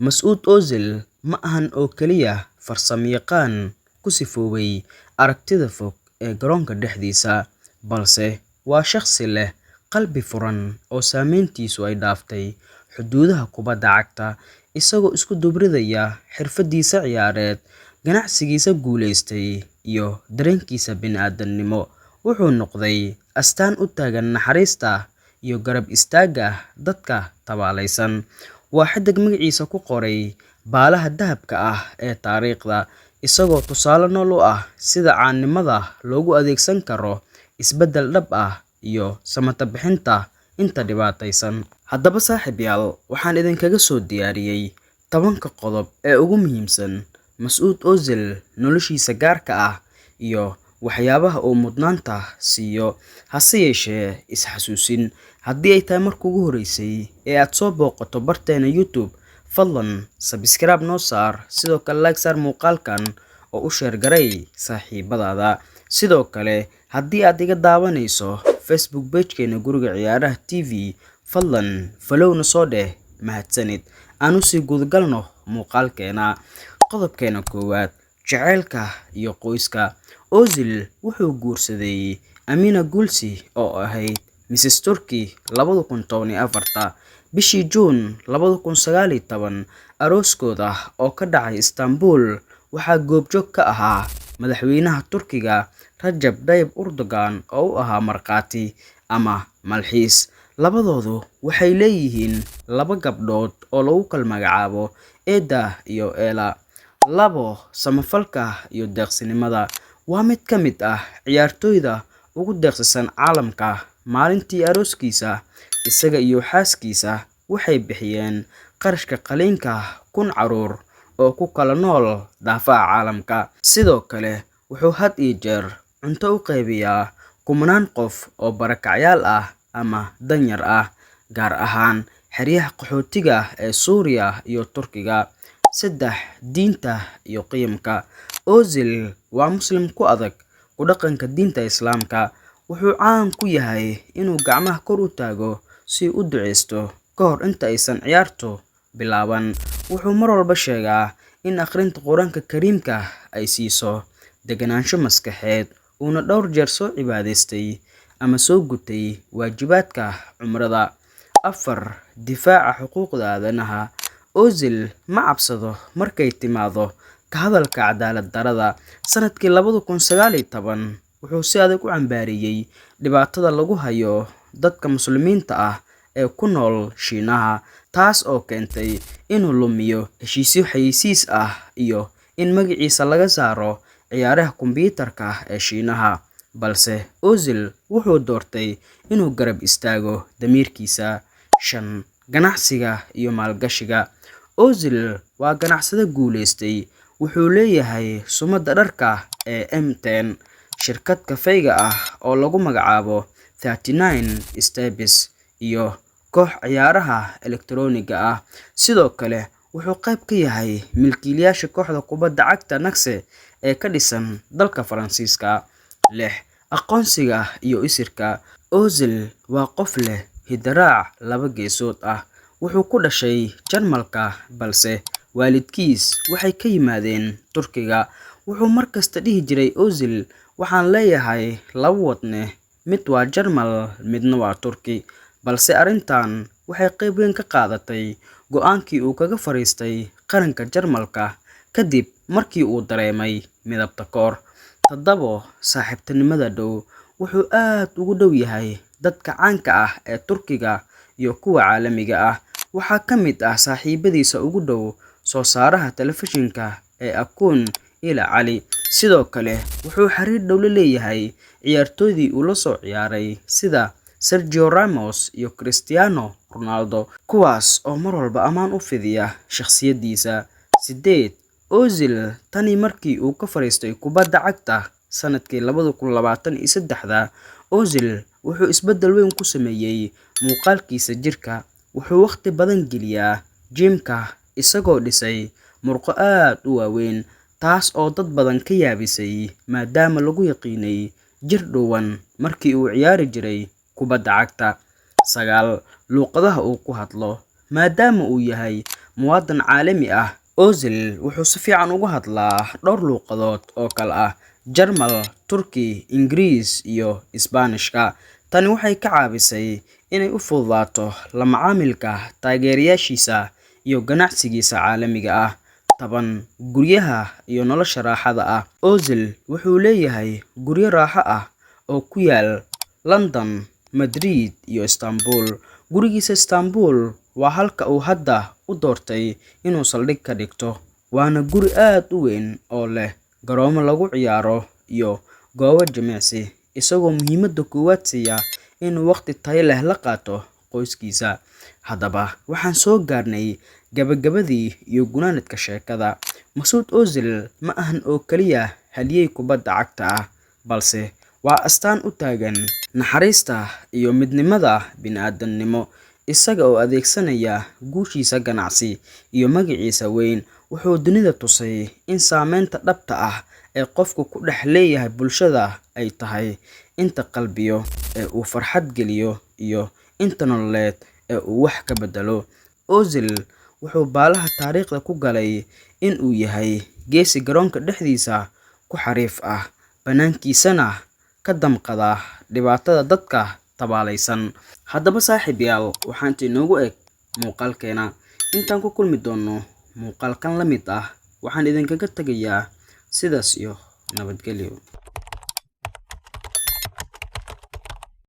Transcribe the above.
Mesut Ozil ma ahan oo kaliya farsamayaqaan ku sifoobay aragtida fog ee garoonka dhexdiisa, balse waa shakhsi leh qalbi furan oo saameyntiisu ay dhaaftay xuduudaha kubadda cagta, isagoo isku dubridaya xirfadiisa ciyaareed, ganacsigiisa guuleystay, iyo dareenkiisa bini'aadantinimo. Wuxuu noqday astaan u taagan naxariista iyo garab istaagga dadka tabaalaysan. Waa xiddig magaciisa ku qoray baalaha dahabka ah ee taariikhda, isagoo tusaale nool u ah sida caannimada loogu adeegsan karo isbeddel dhab ah iyo samata bixinta inta dhibaataysan. Haddaba saaxiibayaal, waxaan idinkaga soo diyaariyey 10 qodob ee ugu muhiimsan Mesut Ozil noloshiisa gaarka ah iyo waxyaabaha uu mudnaanta siiyo. Hase yeeshee, is-xasuusin haddii ay tahay markii ugu horeysay ee aad soo booqato barteena YouTube, fadlan subscribe noo saar, sidoo kale like saar muuqaalkan oo u share garay saaxiibadaada. Sidoo kale, haddii aad iga daawanayso Facebook page-keena Guriga Ciyaaraha TV, fadlan follow-na soo dheh. Mahadsanid. Aan u sii gudagalno muuqaalkeena. Qodobkeena koowaad: jacaylka iyo qoyska. Ozil wuxuu guursaday Amina Gulsi oo ahayd Mrs Turkey 2014 bishii June 2019. Arooskooda oo ka dhacay Istanbul waxaa goobjoog ka ahaa madaxweynaha Turkiga Recep Tayyip Erdogan oo u ahaa markhaati ama malxiis. Labadoodu waxay leeyihiin 2 gabdhood oo lagu kala magacaabo Eda iyo Ela. Samafalka iyo deeqsinimada. Waa mid ka mid ah ciyaartoyda ugu deeqsisan caalamka. Maalintii arooskiisa, isaga iyo xaaskiisa waxay bixiyeen qarashka qaliinka 1,000 caruur oo ku kala nool daafaha caalamka. Sidoo kale, wuxuu had iyo jeer cunto u qaybiyaa kumanaan qof oo barakacyaal ah ama danyar ah, gaar ahaan xeryaha qaxootiga ee Suuriya iyo Turkiga. Diinta iyo qiyamka. Ozil waa Muslim ku adag ku dhaqanka diinta Islaamka. Wuxuu caan ku yahay inuu gacmaha kor u taago si uu u duceysto ka hor inta aysan ciyaartu bilaaban. Wuxuu mar walba sheegaa in akhrinta Quraanka Kariimka ay siiso deganaansho maskaxeed, uuna dhowr jeer soo cibaadaystay ama soo gutay waajibaadka cumrada. Difaaca xuquuqda aadanaha. Ozil ma cabsado markay timaado ka hadalka cadaalad darrada. Sanadkii 2019, wuxuu si adag u cambaariyay dhibaatada lagu hayo dadka Muslimiinta ah ee ku nool Shiinaha, taas oo keentay inuu lumiyo heshiisyo xayeysiis ah iyo in magaciisa laga saaro ciyaaraha kombiyuutarka ee Shiinaha. Balse Ozil wuxuu doortay inuu garab istaago damiirkiisa. Ganacsiga iyo maalgashiga. Ozil waa ganacsade guuleystay. Wuxuu leeyahay sumadda dharka ee M10, shirkad kafeega ah oo lagu magacaabo 39 Steps, iyo koox ciyaaraha elektarooniga ah. Sidoo kale, wuxuu qayb ka yahay milkiilayaasha kooxda kubadda cagta Nantes ee ka dhisan dalka Faransiiska. Aqoonsiga iyo isirka. Ozil waa qof leh hidde-raac 2 geesood ah. Wuxuu ku dhashay Jarmalka, balse waalidkiis waxay ka yimaadeen Turkiga. Wuxuu markasta dhihi jiray Ozil, waxaan leeyahay 2 wadne, mid waa Jarmal, midna waa Turki. Balse arrintan waxay qayb weyn ka qaadatay go'aankii uu kaga fariistay qaranka Jarmalka kadib markii uu dareemay midabta koor. Saaxiibtinimada dhow. Wuxuu aad ugu dhow yahay dadka caanka ah ee Turkiga iyo kuwa caalamiga ah. Waxaa ka mid ah saaxiibadiisa ugu dhow soo saaraha telefishinka ee Akun Ila Ali. Sidoo kale, wuxuu xiriir dhow la leeyahay ciyaartoydii uu la soo ciyaaray sida Sergio Ramos iyo Cristiano Ronaldo, kuwaas oo mar walba ammaan u fidiya shakhsiyadiisa. Ozil tani markii uu ka fariistay kubadda cagta sanadkii 2023, Ozil wuxuu isbeddel weyn ku sameeyay muuqaalkiisa jirka. Wuxuu waqti badan geliyaa gym-ka, isagoo dhisay murqo aad u waaweyn, taas oo dad badan ka yaabisay maadaama lagu yaqiinay jir dhuuban markii uu ciyaari jiray kubadda cagta. Luqadaha uu ku hadlo. Maadaama uu yahay muwaadin caalami ah. Ozil wuxuu si fiican uga hadlaa dhowr luqadood oo kala ah Jarmal, Turki, Ingiriis iyo Isbaanishka. Tani waxay ka caawisay inay u fududaato la macaamilka taageerayaashiisa iyo ganacsigiisa caalamiga ah. Guryaha iyo nolosha raaxada ah. Ozil wuxuu leeyahay guryo raaxo ah oo ku yaal London, Madrid iyo Istanbul. Gurigiisa Istanbul waa halka uu hadda u doortay inuu saldhig ka dhigto, waana guri aad u weyn oo leh garoomo lagu ciyaaro iyo goobo jimicsi, isagoo muhiimada koowaad siiya inuu waqti tayo leh la qaato qoyskiisa. Haddaba waxaan soo gaarnay gabagabadii iyo gunaanadka sheekada. Mesut Ozil ma ahan oo kaliya halyey kubadda cagta ah, balse waa astaan u taagan naxariista iyo midnimada bini'aadantinimo. Isaga oo adeegsanaya guushiisa ganacsi iyo magaciisa weyn, wuxuu dunida tusay in saameynta dhabta ah ee qofku ku dhex leeyahay bulshada ay tahay inta qalbiyo ee uu farxad geliyo iyo inta nololeed ee uu wax ka bedelo. Ozil wuxuu baalaha taariikhda ku galay in uu yahay geesi garoonka dhexdiisa ku xariif ah, banaankiisana ka damqada dhibaatada dadka tabaalaysan. Haddaba saaxiibayaal, waxaan inoogu eg muuqaalkeena. Intaan ku kulmi doono muuqaalkan la mid ah, waxaan idinkaga tagayaa sidaas iyo nabadgelyo.